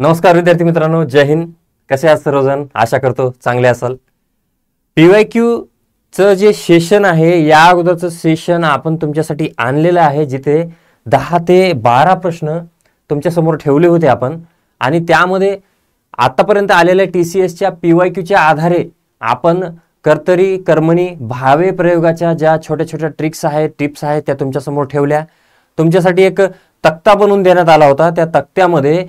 नमस्कार विद्यार्थी मित्रांनो, जय हिंद. कसे आहात सर्वजण? आशा करतो चांगले असाल. PYQ चं जे सेशन आहे, या अगोदरचं सेशन आपण तुमच्यासाठी आणलेलं आहे, जिथे 10 ते 12 प्रश्न तुमच्यासमोर ठेवले होते आपण. आणि त्यामध्ये आतापर्यंत आलेल्या TCSच्या PYQच्या आधारे आपण कर्तरी, कर्मणी, भावे प्रयोगाच्या ज्या छोट्या छोट्या ट्रिक्स आहेत, टिप्स आहेत, त्या तुमच्यासमोर ठेवल्या. तुमच्यासाठी एक तक्ता बनवून देण्यात आला होता. त्या तक्त्यामध्ये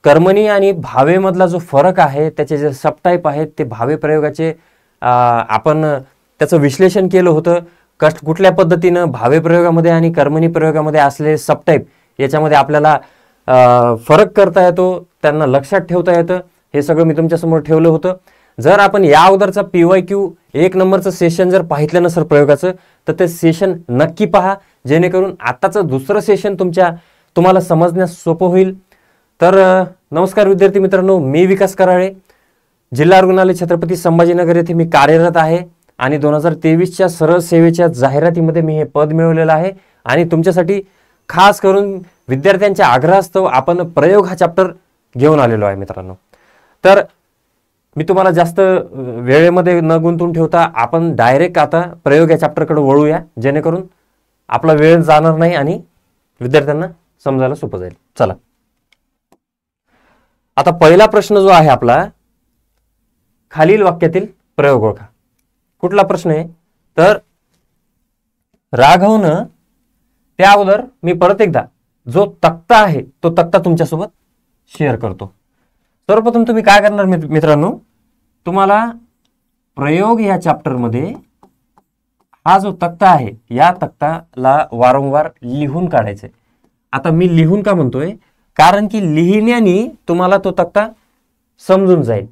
कर्मणी आणि भावेमधला जो फरक आहे, त्याचे जे सबटाईप आहेत, ते भावे प्रयोगाचे आपण त्याचं विश्लेषण केलं होतं. कुठल्या पद्धतीनं भावे प्रयोगामध्ये आणि कर्मणी प्रयोगामध्ये असलेले सबटाईप याच्यामध्ये आपल्याला फरक करता येतो, त्यांना लक्षात ठेवता येतं, हे सगळं मी तुमच्यासमोर ठेवलं होतं. जर आपण या अगोदरचा PYQ 1 नंबरचं सेशन जर पाहितलं नसेल प्रयोगाचं, तर ते सेशन नक्की पहा, जेणेकरून आताचं दुसरं सेशन तुम्हाला समजण्यास सोपं होईल. तर नमस्कार विद्यार्थी मित्रांनो, मी विकास कराळे, जिल्हा रुग्णालय छत्रपती संभाजीनगर येथे मी कार्यरत आहे. आणि 2023च्या सरळ सेवेच्या जाहिरातीमध्ये मी हे पद मिळवलेलं आहे. आणि तुमच्यासाठी खास करून विद्यार्थ्यांच्या आग्रहास्तव आपण प्रयोग हा चॅप्टर घेऊन आलेलो आहे मित्रांनो. तर मी तुम्हाला जास्त वेळेमध्ये न गुंतून ठेवता आपण डायरेक्ट आता प्रयोग या चॅप्टरकडे वळूया, जेणेकरून आपला वेळ जाणार नाही आणि विद्यार्थ्यांना समजायला सोपं जाईल. चला, आता पहिला प्रश्न जो आहे आपला, खालील वाक्यातील प्रयोग ओळखा. कुठला प्रश्न आहे तर, राघवनं, त्या अगोदर मी परत एकदा जो तक्ता आहे तो तक्ता तुमच्यासोबत शेअर करतो. सर्वप्रथम तुम्ही काय करणार मित्रांनो, तुम्हाला प्रयोग या चॅप्टरमध्ये हा जो तक्ता आहे, या तक्ताला वारंवार लिहून काढायचे. आता मी लिहून का म्हणतोय, कारण की लिहिण्याने तुम्हाला तो तक्ता समजून जाईल.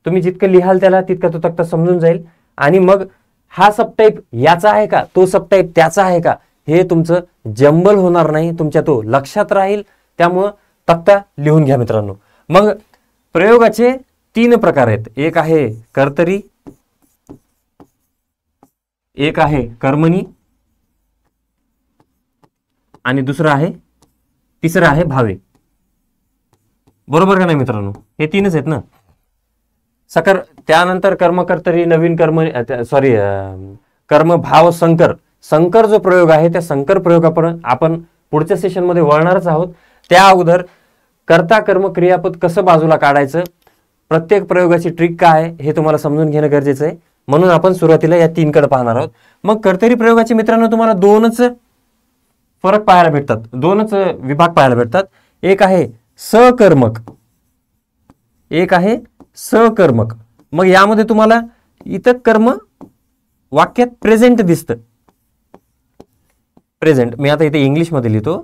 तुम्ही जितकं लिहाल त्याला तितका तो तक्ता समजून जाईल. आणि मग हा सबटाईप याचा आहे का, तो सबटाईप त्याचा आहे का, हे तुमचं जंबल होणार नाही, तुमच्या तो लक्षात राहील. त्यामुळं तक्ता लिहून घ्या मित्रांनो. मग प्रयोगाचे 3 प्रकार आहेत. एक आहे कर्तरी, एक आहे कर्मणी, आणि तिसरं आहे भावे. बरोबर का नाही मित्रांनो? हे 3च आहेत ना. त्यानंतर कर्मकर्तरी, नवीन कर्म भाव संकर जो प्रयोग आहे, त्या संकर प्रयोगापर्यंत आपण पुढच्या सेशनमध्ये वळणारच आहोत. त्या अगोदर कर्ता कर्म क्रियापद कसं बाजूला काढायचं, प्रत्येक प्रयोगाची ट्रिक काय आहे, हे तुम्हाला समजून घेणं गरजेचं आहे. म्हणून आपण सुरुवातीला या 3 कडे पाहणार आहोत. मग कर्तरी प्रयोगाचे मित्रांनो तुम्हाला 2च फरक पाहायला भेटतात, 2च विभाग पाहायला भेटतात. एक आहे सकर्मक, एक आहे सकर्मक. मग यामध्ये तुम्हाला इथं कर्म वाक्यात प्रेझेंट दिसतं. प्रेझेंट मी आता इथे इंग्लिशमध्ये लिहितो.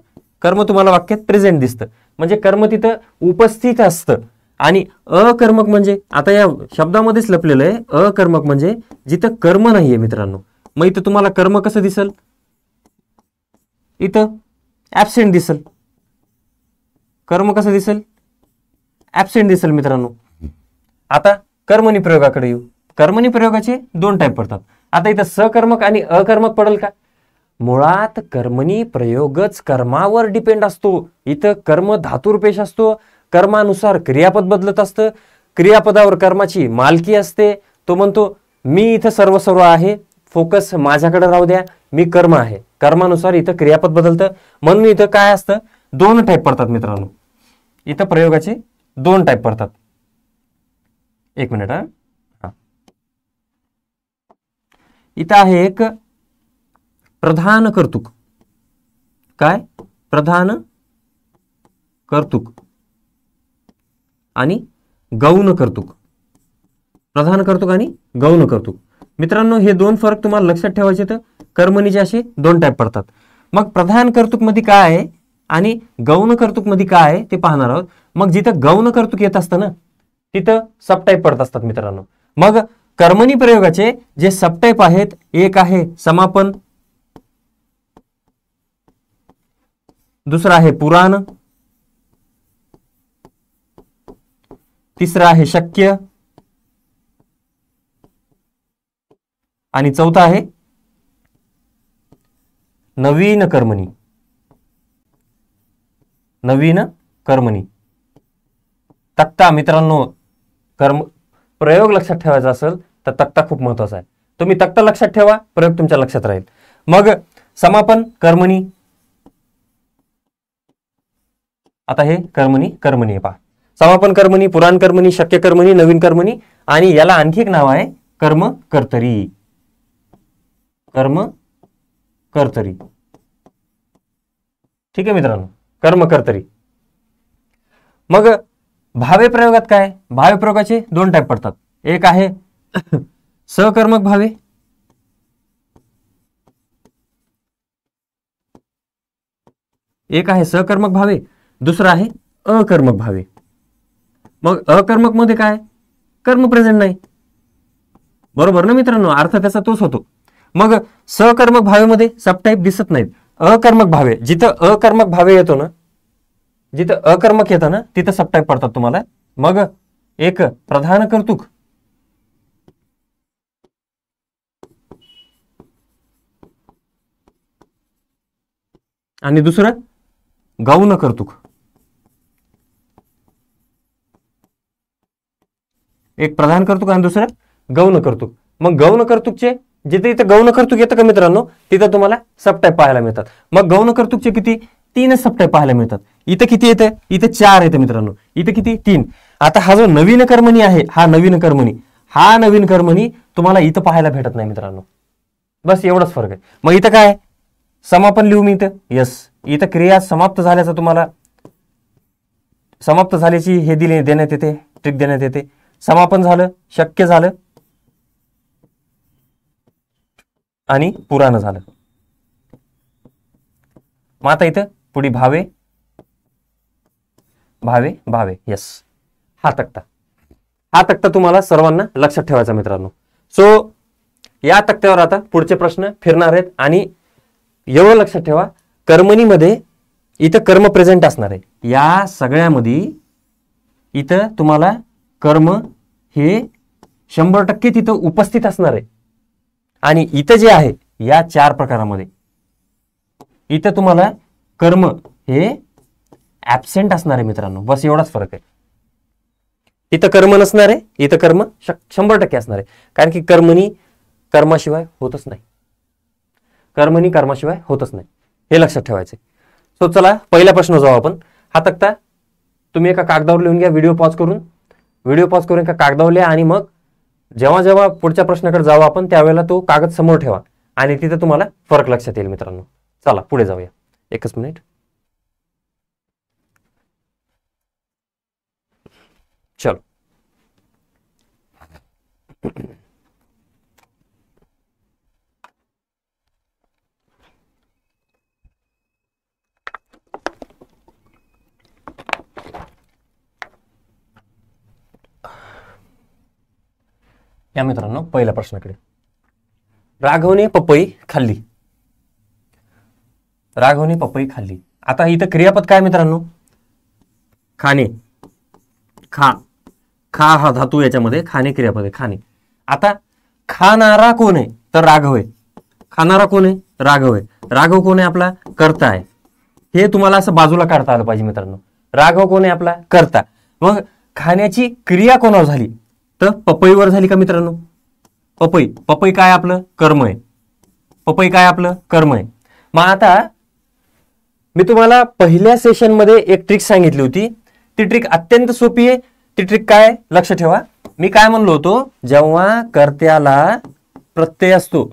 कर्म तुम्हाला वाक्यात प्रेझेंट दिसतं, म्हणजे कर्म तिथं उपस्थित असतं. आणि अकर्मक म्हणजे आता या शब्दामध्येच लपलेलं आहे. अकर्मक म्हणजे जिथं कर्म नाहीये मित्रांनो. मग इथं तुम्हाला कर्म कसं दिसल, इथं ऍबसेंट दिसल. कर्म कसं दिसेल, ऍबसेंट दिसेल मित्रांनो. आता कर्मणी प्रयोगाकडे येऊ. कर्मणी प्रयोगाचे 2 टाईप पडतात. आता इथं सकर्मक आणि अकर्मक पडेल का? मुळात कर्मणी प्रयोगच कर्मावर डिपेंड असतो. इथं कर्म धातुरूपेश असतो, कर्मानुसार क्रियापद बदलत असतं, क्रियापदावर कर्माची मालकी असते. तो म्हणतो मी इथं सर्व आहे, फोकस माझ्याकडे राहू द्या, मी कर्म आहे. कर्मानुसार इथं क्रियापद बदलतं. म्हणून इथं काय असतं, 2 टाईप पडतात मित्रांनो. इथं प्रयोगाचे 2 टाईप पडतात. एक मिनिट हा. इथं आहे एक प्रधान कर्तुक. काय? प्रधान कर्तुक आणि गौण कर्तुक. प्रधान कर्तुक आणि गौण कर्तुक. मित्रांनो हे 2 फरक तुम्हाला लक्षात ठेवायचे. तर कर्मणीचे असे 2 टाईप पडतात. मग प्रधान कर्तुक मध्ये काय आहे आणि गौण कर्तुक मध्ये काय आहे ते पाहणार आहोत. मग जिथं गौण कर्तुक येत असतं ना, तिथं सबटाईप पडत असतात मित्रांनो. मग कर्मणी प्रयोगाचे जे सबटाईप आहेत, एक आहे समापन, दुसरा आहे पुराण, तिसरा आहे शक्य, आणि चौथा आहे नवीन कर्मणी. नवीन कर्मणी. तक्ता मित्रांनो, कर्म प्रयोग लक्षात ठेवायचा असेल तर तक्ता खूप महत्वाचा आहे. तुम्ही तक्ता लक्षात ठेवा, प्रयोग तुमच्या लक्षात राहील. मग समापन कर्मणी, आता हे कर्मणी कर्मणी पहा. समापन कर्मणी, पुराण कर्मणी, शक्य कर्मणी, नवीन कर्मणी आणि याला आणखी एक नाव आहे कर्म कर्तरी. कर्म कर्तरी. ठीक आहे मित्रांनो, कर्म कर्तरी. मग भावे प्रयोगात काय? भावे प्रयोगाचे दोन टाईप पडतात. एक आहे सकर्मक भावे, एक आहे सकर्मक भावे, दुसरा आहे अकर्मक भावे. मग अकर्मक मध्ये काय? कर्म प्रेझेंट नाही. बरोबर ना मित्रांनो, अर्थ त्याचा तोच होतो. मग सकर्मक भावेमध्ये सबटाईप दिसत नाहीत. अकर्मक भावे, जिथं अकर्मक भावे येतो ना, जिथं अकर्मक येतं ना, तिथं सबटाईप पडतात तुम्हाला. मग एक प्रधान कर्तुक आणि दुसरं गौण कर्तुक. एक प्रधान कर्तुक आणि दुसरं गौण कर्तुक. मग गौण कर्तुकचे जिथे इथं गौण कर्तुक येतं का मित्रांनो, तिथं तुम्हाला सबटाईप पाहायला मिळतात. मग गौण कर्तुकचे किती? 3 सबटाईप पाहायला मिळतात. इथं किती येतं? इथं 4 येतं मित्रांनो. इथं किती? 3. आता हा जो नवीन कर्मणी आहे, हा नवीन कर्मणी तुम्हाला इथं पाहायला भेटत नाही मित्रांनो. बस एवढंच फरक आहे. मग इथं काय? समापन लिहू मी इथं. यस, इथं क्रिया समाप्त झाल्याचं तुम्हाला समाप्त झाल्याची हे देण्यात येते, ट्रिक देण्यात येते. समापन झालं, शक्य झालं आणि पुराण झालं. मग आता इथं पुढे भावे भावे भावे. यस, हा तक्ता तुम्हाला सर्वांना लक्षात ठेवायचा मित्रांनो. सो या तक्त्यावर आता पुढचे प्रश्न फिरणार आहेत आणि एवढं लक्षात ठेवा, कर्मणीमध्ये इथं कर्म प्रेझेंट असणार आहे. या सगळ्यामध्ये इथं तुम्हाला कर्म हे 100% तिथं उपस्थित असणार आहे. आणि इथं जे आहे या 4 प्रकारामध्ये इथं तुम्हाला कर्म हे ऍबसेंट असणार आहे मित्रांनो. बस एवढाच फरक आहे. इथं कर्म नसणार आहे, इथं कर्म 100% असणार आहे. कारण की कर्मणी कर्माशिवाय होतच नाही. कर्मणी कर्माशिवाय होतच नाही, हे लक्षात ठेवायचे. सो चला पहिला प्रश्न जाऊ आपण. हा तक्ता तुम्ही एका कागदावर लिहून घ्या, व्हिडिओ पॉज करून एका कागदावर लिहा आणि मग जेव्हा जेव्हा पुढच्या प्रश्नाकडे जाऊ आपण त्यावेळेला तो कागद समोर ठेवा आणि तिथे तुम्हाला फरक लक्षात येईल मित्रांनो. चला पुढे जाऊया. एकच मिनिट. चलो या मित्रांनो पहिल्या प्रश्नाकडे. राघवने पपई खाल्ली. आता इथं क्रियापद काय मित्रांनो? खाणे. खा हा धातू याच्यामध्ये खाणे क्रियापद आहे. खाणे. आता खाणारा कोण आहे? तर राघव आहे. खाणारा कोण आहे? राघव आहे. राघव कोण आहे? आपला कर्ता आहे. हे तुम्हाला असं बाजूला काढता आलं पाहिजे मित्रांनो. राघव कोण आहे? आपला कर्ता. मग खाण्याची क्रिया कोणावर झाली? तर पपईवर झाली का मित्रांनो? पपई काय आपलं कर्म आहे. मग आता मी तुम्हाला पहिल्या सेशन मध्ये एक ट्रिक सांगितली होती. ती ट्रिक अत्यंत सोपी आहे. ती ट्रिक काय? लक्ष ठेवा. मी काय म्हणलो होतो? जेव्हा कर्त्याला प्रत्यय असतो,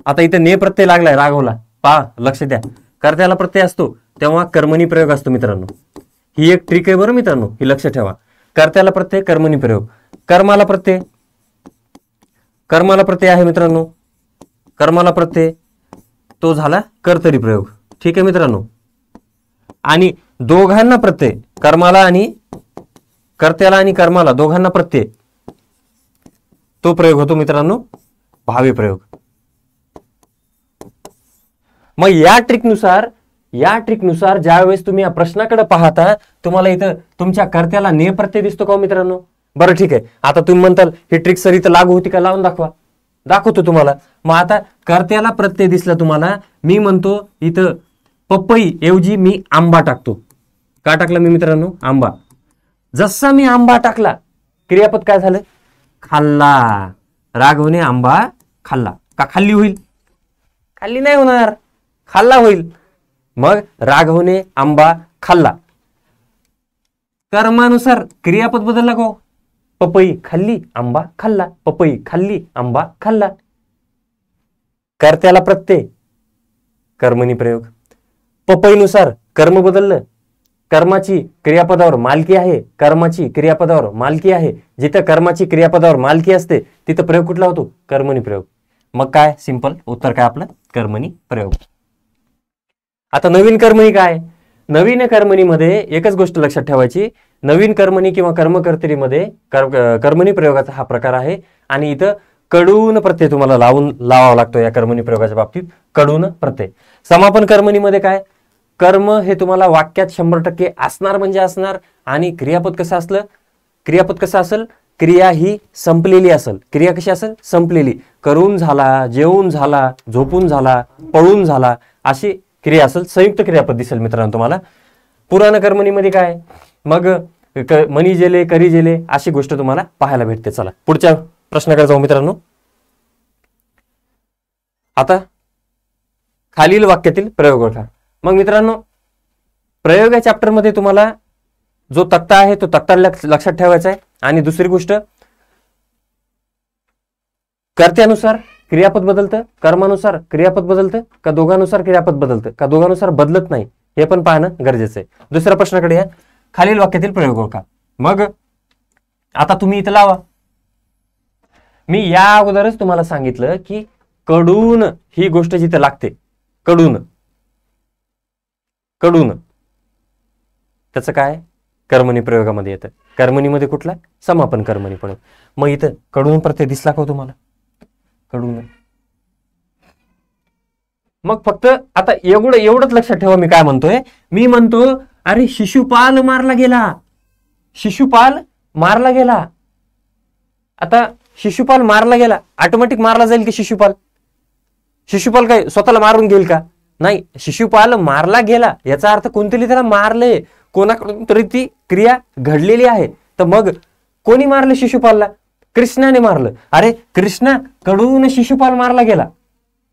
आता इथे ने प्रत्यय लागलाय राघवला, पहा लक्ष द्या. कर्त्याला प्रत्यय असतो तेव्हा कर्मणी प्रयोग असतो मित्रांनो. ही एक ट्रिक आहे बरं मित्रांनो, ही लक्ष ठेवा. कर्त्याला प्रत्यय कर्मणी प्रयोग. कर्माला प्रत्यय आहे मित्रांनो. कर्माला प्रत्यय तो झाला कर्तरी प्रयोग. ठीक आहे मित्रांनो. आणि दोघांना प्रत्यय, कर्माला आणि कर्त्याला आणि कर्माला दोघांना प्रत्यय, तो प्रयोग होतो मित्रांनो भावी प्रयोग. मग या ट्रिकनुसार ज्यावेळेस तुम्ही या प्रश्नाकडे पाहता तुम्हाला इथं तुमच्या कर्त्याला ने प्रत्यय दिसतो का मित्रांनो? बरं ठीक आहे. आता तुम्ही म्हणताल ही ट्रिक सर इथं लागू होती का? लावून दाखवा. दाखवतो तुम्हाला. मग आता कर्त्याला प्रत्यय दिसला तुम्हाला, मी म्हणतो इथं पपई ऐवजी मी आंबा टाकतो. का टाकला मी मित्रांनो? आंबा. जसा मी आंबा टाकला, क्रियापद काय झालं? खाल्ला. राघवने आंबा खाल्ला. का खाल्ली होईल? खाल्ली नाही होणार, खाल्ला होईल. मग राघवने आंबा खाल्ला. कर्मानुसार क्रियापद बदलला का? पपई खाल्ली, आंबा खाल्ला. पपई खाल्ली, आंबा खाल्ला. कर्त्याला प्रत्यय, कर्मणी प्रयोग. पपईनुसार कर्म बदललं. कर्माची क्रियापदावर मालकी आहे, कर्माची क्रियापदावर मालकी आहे. जिथं कर्माची क्रियापदावर मालकी असते तिथं प्रयोग कुठला होतो? कर्मणी प्रयोग. मग काय? सिंपल उत्तर काय आपलं? कर्मणी प्रयोग. आता नवीन कर्मणी काय? नवीन कर्मणीमध्ये एकच गोष्ट लक्षात ठेवायची, नवीन कर्मणी किंवा कर्मकर्तरीमध्ये कर्मणी प्रयोगाचा हा प्रकार आहे. आणि इथं कडून प्रत्यय तुम्हाला लावावा लागतो या कर्मणी प्रयोगाच्या बाबतीत. कडून प्रत्यय. समापन कर्मणीमध्ये काय? कर्म हे तुम्हाला वाक्यात 100% असणार म्हणजे असणार. आणि क्रियापद कसं असलं? क्रियापद कसं असेल? क्रिया ही संपलेली असेल. क्रिया कशी असेल? संपलेली. करून झाला, जेवून झाला, झोपून झाला, पळून झाला, अशी क्रिया असेल. संयुक्त क्रियापद दिसेल मित्रांनो तुम्हाला. पुराण कर्मणीमध्ये काय? मग मनी जेले, करी जेले, अशी गोष्ट तुम्हाला पाहायला भेटते. चला पुढच्या प्रश्नाकडे जाऊ मित्रांनो. आता खालील वाक्यातील प्रयोग ओळखा. मग मित्रांनो, प्रयोग या चॅप्टर मध्ये तुम्हाला जो तक्ता आहे तो तक्ता लक्षात ठेवायचा आहे. आणि दुसरी गोष्ट, कर्त्यानुसार क्रियापद बदलतं, कर्मानुसार क्रियापद बदलतं का दोघांनुसार क्रियापद बदलतं का दोघांनुसार बदलत नाही, हे पण पाहणं गरजेचं आहे. दुसऱ्या प्रश्नाकडे या. खालील वाक्यातील प्रयोग ओळखा. मग आता तुम्ही इथं लावा. मी या अगोदरच तुम्हाला सांगितलं की कडून ही गोष्ट जिथे लागते, कडून, कडून, त्याचं काय? कर्मणी प्रयोगामध्ये येतं. कर्मणीमध्ये कुठला? समापन कर्मणी प्रयोग. मग इथं कडून प्रत्यय दिसला का तुम्हाला? कडून. मग फक्त आता एवढंच लक्षात ठेवा. मी काय म्हणतोय? मी म्हणतो अरे शिशुपाल मारला गेला, शिशुपाल मारला गेला. आता शिशुपाल मारला गेला, ऑटोमॅटिक मारला जाईल की शिशुपाल? शिशुपाल काय स्वतःला मारून घेईल का? नाही. शिशुपाल मारला गेला याचा अर्थ कोणतरी त्याला मारले, कोणाकडून तरी ती क्रिया घडलेली आहे. तर मग कोणी मारलं शिशुपालला? कृष्णाने मारलं. अरे कृष्णा कडून शिशुपाल मारला गेला.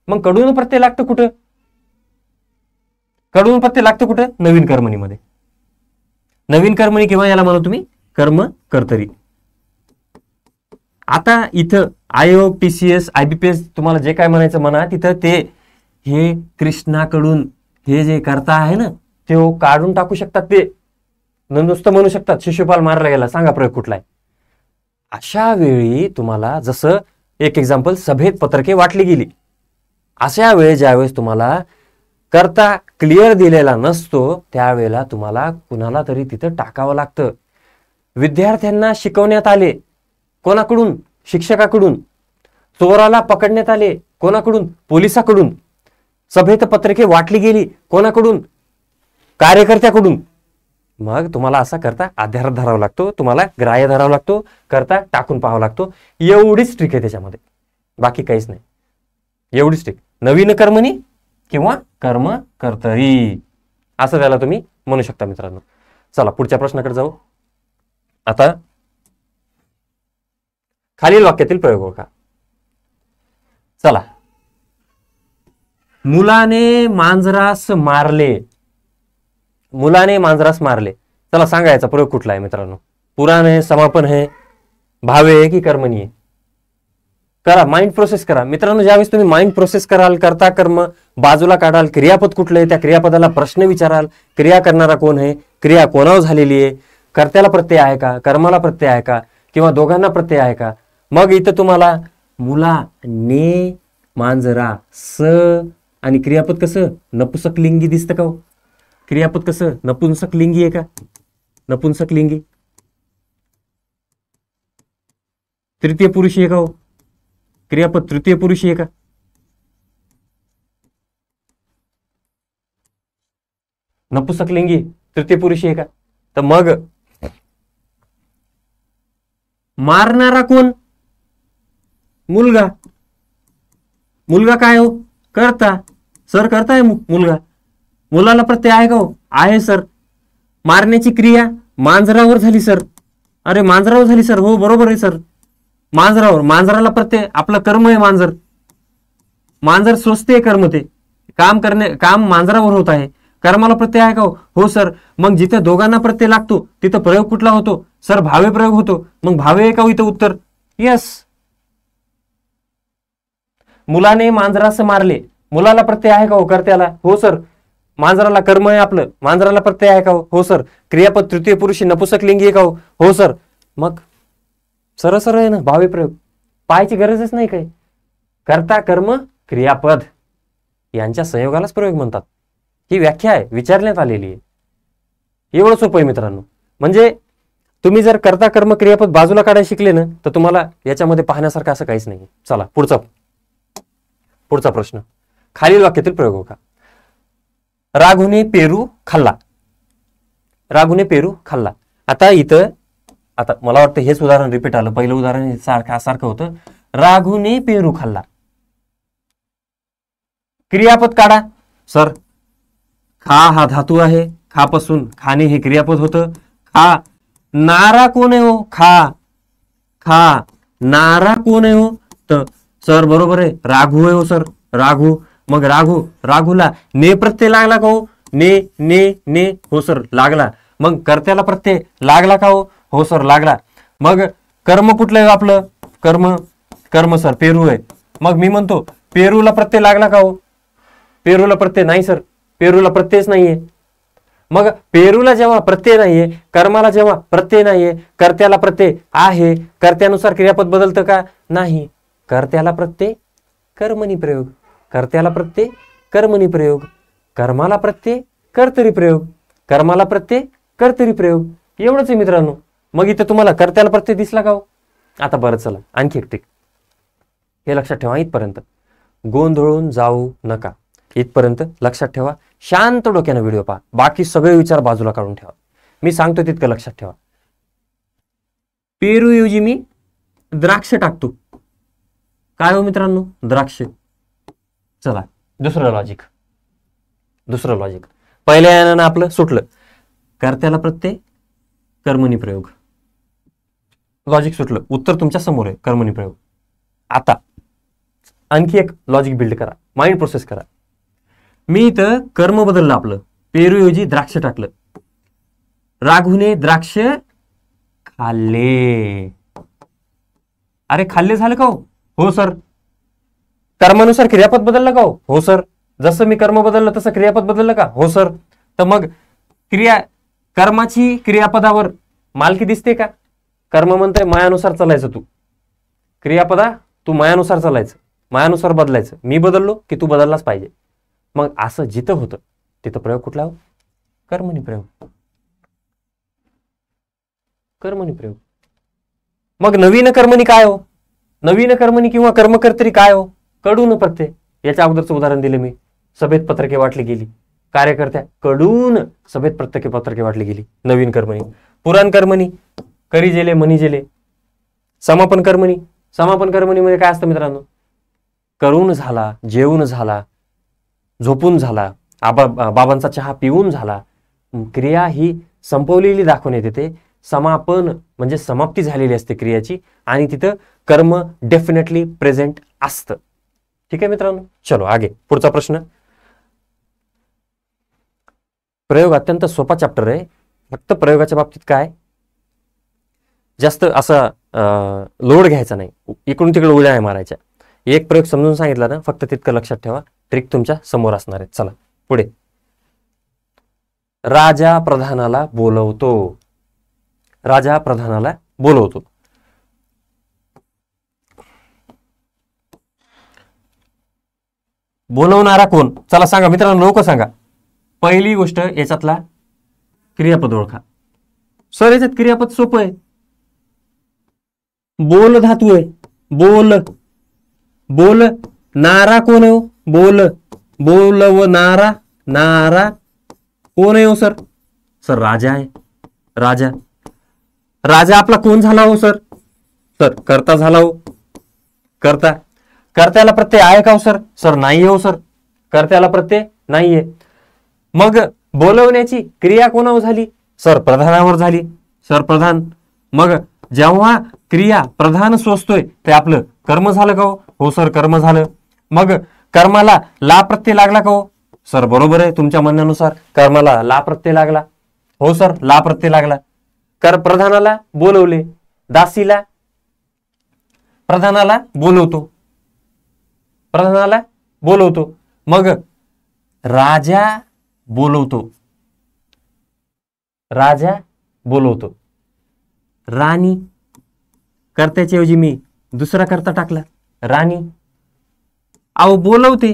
मग कडून प्रत्यय लागतं कुठं? कडून प्रत्यय लागतं कुठं? नवीन कर्मणीमध्ये. नवीन कर्मणी किंवा याला म्हणू तुम्ही कर्म कर्तरी. आता इथं आयोग, टीसीएस, आयबीपीएस तुम्हाला जे काय म्हणायचं म्हणा, तिथं ते हे कृष्णाकडून हे जे करता आहे ना ते काढून टाकू शकतात. ते नुसतं म्हणू शकतात शिशुपाल मारला गेला, सांगा प्रयोग कुठला आहे. अशा वेळी तुम्हाला जसं एक एक्झाम्पल, सभेत पत्रके वाटली गेली, अशा वेळी ज्यावेळेस तुम्हाला करता क्लिअर दिलेला नसतो त्यावेळेला तुम्हाला कुणाला तरी तिथं टाकावं लागतं. विद्यार्थ्यांना शिकवण्यात आले, कोणाकडून? शिक्षकाकडून. चोराला पकडण्यात आले, कोणाकडून? पोलिसाकडून. सभेत पत्रके वाटली गेली, कोणाकडून? कार्यकर्त्याकडून. मग तुम्हाला असा करता आधार धरावा लागतो, तुम्हाला ग्राह्य धरावा लागतो, करता टाकून पाहावा लागतो. एवढीच ट्रिक आहे त्याच्यामध्ये, बाकी काहीच नाही. एवढीच ट्रिक. नवीन कर्मणी किंवा कर्म कर्तरी असं त्याला तुम्ही म्हणू शकता मित्रांनो. चला पुढच्या प्रश्नाकडे जाऊ. आता खालील वाक्यातील प्रयोग ओळखा. चला. मुलाने मांजरास मारले, मुलाने मांजरास मारले. चला सांगा याचा प्रयोग कुठला आहे मित्रांनो? पुराण आहे, समापन आहे, भावे आहे की कर्मणी आहे? करा, माइंड प्रोसेस करा मित्रांनो. ज्यावेळेस तुम्ही माइंड प्रोसेस कराल, करता कर्म बाजूला काढाल, क्रियापद कुठलं आहे त्या क्रियापदाला प्रश्न विचाराल, क्रिया करणारा कोण आहे, क्रिया कोणावर झालेली आहे, कर्त्याला प्रत्यय आहे का, कर्माला प्रत्यय आहे का, किंवा दोघांना प्रत्यय आहे का. मग इथं तुम्हाला मुलाने मांजरा स आणि क्रियापद कसं नपुंसक लिंगी दिसतं का? क्रियापद कसं नपुंसक लिंगी आहे का? नपुंसक लिंगी. तृतीय पुरुषी आहे का? क्रियापद तृतीय पुरुषी आहे का? नपुंसक लिंगी तृतीय पुरुषी आहे का? तर मग मारणारा कोण? मुलगा. मुलगा काय हो? करता. सर करताय मुलगा. मुलाला प्रत्यय आहे का? हो आहे सर. मारण्याची क्रिया मांजरावर झाली सर. अरे मांजरावर झाली सर. हो बरोबर आहे सर. मांजरावर. मांजराला प्रत्यय आपलं कर्म आहे मांजर. मांजर सोचते कर्म ते काम मांजरावर होत आहे. कर्माला प्रत्यय आहे का? हो सर. मग जिथे दोघांना प्रत्यय लागतो तिथं प्रयोग कुठला होतो सर? भावे प्रयोग होतो. मग भावे आहे का इथं उत्तर? यस. मुलाने मांजरास मारले. मुलाला प्रत्यय आहे का हो कर्त्याला? हो सर. मांजराला कर्म आहे आपलं. मांजराला प्रत्यय आहे का? हो सर. क्रियापद तृतीय पुरुषी नपुसक लिंगी आहे का? हो सर. मग सरळ सरळ आहे ना भावे प्रयोग. पाहायची गरजच नाही काही. कर्ता कर्म क्रियापद यांच्या संयोगालाच प्रयोग म्हणतात. ही व्याख्या आहे, विचारण्यात आलेली आहे. एवढं सोपं आहे मित्रांनो. म्हणजे तुम्ही जर कर्ता कर्म क्रियापद बाजूला काढायला शिकले ना तर तुम्हाला याच्यामध्ये पाहण्यासारखं असं काहीच नाही. चला पुढचा प्रश्न. खालील वाक्यातील प्रयोग हो का? राघूने पेरू खाल्ला. राघूने पेरू खाल्ला. आता मला वाटतं हेच उदाहरण रिपीट आलं. पहिलं उदाहरण सारखं होतं. राघूने पेरू खाल्ला. क्रियापद काढा सर. खा हा धातू आहे. खा पासून खाणे हे क्रियापद होतं. खा. नारा कोण आहे हो? खा. नारा कोण आहे हो? तर सर बरोबर आहे राघू आहे हो सर. राघू. मग राघूला ने प्रत्यय लागला का हो? ने हो सर लागला. मग कर्त्याला प्रत्यय लागला का हो? हो सर लागला. मग कर्म कुठलं आहे आपलं? कर्म सर पेरू आहे. मग मी म्हणतो पेरूला प्रत्यय लागला का हो? पेरूला प्रत्यय नाही सर. पेरूला प्रत्ययच नाहीये. मग पेरूला जेव्हा प्रत्यय नाहीये, कर्माला जेव्हा प्रत्यय नाहीये, कर्त्याला प्रत्यय आहे, कर्त्यानुसार क्रियापद बदलतं का? नाही. कर्त्याला प्रत्यय कर्मणी प्रयोग. कर्त्याला प्रत्यय कर्मणी प्रयोग. कर्माला प्रत्यय कर्तरी प्रयोग. कर्माला प्रत्यय कर्तरी प्रयोग. एवढंच आहे मित्रांनो. मग इथं तुम्हाला कर्त्याला प्रत्यय दिसला का हो? आता बरं चला आणखी एक ट्रिक. हे लक्षात ठेवा. इथपर्यंत गोंधळून जाऊ नका. इथपर्यंत लक्षात ठेवा. शांत डोक्यानं व्हिडिओ पहा. बाकी सगळे विचार बाजूला काढून ठेवा. मी सांगतो तितकं लक्षात ठेवा. पेरूऐवजी मी द्राक्ष टाकतो. काय हो मित्रांनो? द्राक्ष. चला दुसरं लॉजिक. पहिल्या यानं आपलं सुटलं. कर्त्याला प्रत्यय कर्मणी प्रयोग. लॉजिक सुटलं. उत्तर तुमच्या समोर आहे. कर्मणी प्रयोग. आता आणखी एक लॉजिक बिल्ड करा. माइंड प्रोसेस करा. मी इथं कर्म बदललं आपलं. पेरूऐवजी द्राक्ष टाकलं. राघूने द्राक्ष खाल्ले. अरे खाल्ले झालं का हो सर. कर्मानुसार क्रियापद बदललं का हो सर. जसं मी कर्म बदललं तसं क्रियापद बदललं का? हो सर. तर मग कर्माची क्रियापदावर मालकी दिसते का? कर्म म्हणतंय मायानुसार चालायचं तू. क्रियापदा तू मायानुसार चालायचं, मायानुसार बदलायचं. मी बदललो की तू बदललाच पाहिजे. मग असं जिथं होतं तिथं प्रयोग कुठला हो? कर्मणी प्रयोग. मग नवीन कर्मणी काय हो? नवीन कर्मणी किंवा कर्मकर्तरी काय हो? कडून प्रत्यय. याच्या अगोदरचं उदाहरण दिले मी. सभेत पत्रके वाटली गेली. कार्यकर्त्या कडून सभेत पत्रके वाटली गेली. नवीन कर्मणी. पुराण कर्मणी करी जेले मनी जेले. समापन कर्मणी मध्ये काय असतं मित्रांनो? करून झाला, जेवून झाला, झोपून झाला, बाबांचा चहा पिऊन झाला. क्रिया ही संपवलेली दाखवण्यात येते. समापन म्हणजे समाप्ती झालेली असते क्रियाची आणि तिथं कर्म डेफिनेटली प्रेझेंट असतं. ठीक आहे मित्रांनो. चलो आगे. पुढचा प्रश्न. प्रयोग अत्यंत सोपा चॅप्टर आहे. फक्त प्रयोगाच्या बाबतीत काय जास्त असा लोड घ्यायचा नाही. इकडून तिकडे उड्या नाही मारायच्या. एक प्रयोग समजून सांगितला ना, फक्त तितकं लक्षात ठेवा. ट्रिक तुमच्या समोर असणार आहे. चला पुढे. राजा प्रधानाला बोलवतो. बोलवणारा कोण? चला सांगा मित्रांनो, लोक सांगा. पहिली गोष्ट याच्यातला क्रियापद ओळखा. सर याच्यात क्रियापद सोपं आहे. बोल धातू आहे. बोल नारा कोण आहे हो? बोलवणारा नारा कोण आहे हो सर? सर राजा आहे. राजा आपला कोण झाला हो सर? कर्ता झाला हो. कर्त्याला प्रत्यय आहे का हो सर? सर नाहीये हो सर. कर्त्याला प्रत्यय नाहीये. मग बोलवण्याची क्रिया कोणावर झाली? सर प्रधानावर झाली, सर प्रधान. मग जेव्हा क्रिया प्रधान सोसतोय ते आपलं कर्म झालं का हो सर कर्म झालं. मग कर्माला ला प्रत्यय लागला का हो सर बरोबर आहे तुमच्या म्हणण्यानुसार कर्माला ला प्रत्यय लागला. हो सर ला प्रत्यय लागला. प्रधानाला बोलवले, दासीला प्रधानाला बोलवतो, प्रधानाला बोलवतो. मग राजा बोलवतो, राजा बोलवतो. राणी कर्त्याच्या ऐवजी मी दुसरा कर्ता टाकला, राणी. अहो बोलवते,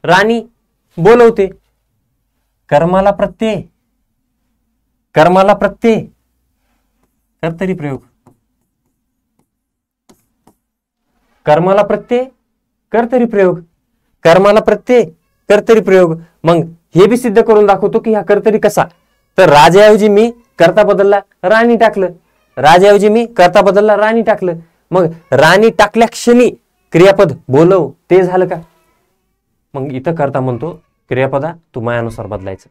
राणी बोलवते. कर्माला प्रत्यय, कर्माला प्रत्यय कर्तरी प्रयोग, कर्माला प्रत्यय कर्तरी प्रयोग, कर्माला प्रत्यय कर्तरी प्रयोग. मग हे बी सिद्ध करून दाखवतो की हा कर्तरी कसा. तर राजाऐवजी मी कर्ता बदलला, राणी टाकलं. राजाऐवजी मी कर्ता बदलला, राणी टाकलं. मग राणी टाकल्या क्षणी क्रियापद बोलव ते झालं का. मग इथं कर्ता म्हणतो क्रियापदा तू मायानुसार बदलायचं,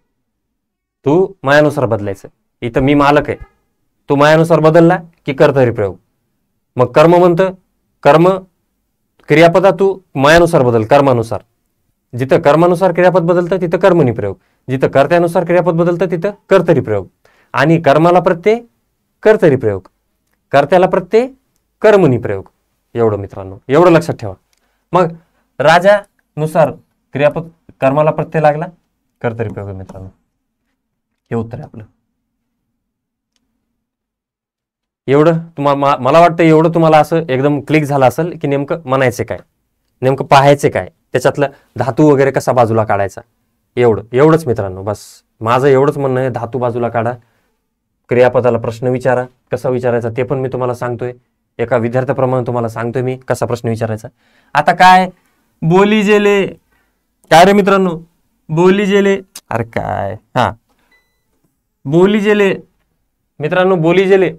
तू मायानुसार बदलायचं. इथं मी मालक आहे, तू मायानुसार बदलला की कर्तरी प्रयोग. मग कर्म म्हणतं कर्म क्रियापदा तू मायानुसार बदल, कर्मानुसार. जिथं कर्मानुसार क्रियापद बदलतं तिथं कर्मणी प्रयोग, जिथं कर्त्यानुसार क्रियापद बदलतं तिथं कर्तरी प्रयोग. आणि कर्माला प्रत्यय कर्तरी प्रयोग, कर्त्याला प्रत्यय कर्मणी प्रयोग. एवढं मित्रांनो, एवढं लक्षात ठेवा. मग राजानुसार क्रियापद कर्माला प्रत्यय लागला, कर्तरी प्रयोग मित्रांनो. हे उत्तर आहे आपलं. एवढं तुम्हाला, मला वाटतं एवढं तुम्हाला असं एकदम क्लिक झालं असेल की नेमकं म्हणायचे काय, नेमकं पाहायचे काय, त्याच्यातलं धातू वगैरे कसा बाजूला काढायचा. एवढंच मित्रांनो, बस माझं एवढंच म्हणणं आहे. धातू बाजूला काढा, क्रियापदाला प्रश्न विचारा, कसा विचारायचा ते पण मी तुम्हाला सांगतोय. एका विद्यार्थ्याप्रमाणे तुम्हाला सांगतोय मी कसा प्रश्न विचारायचा. आता काय बोली जेले, काय रे मित्रांनो बोली जेले, अरे काय हा बोली जेले मित्रांनो, बोली जेले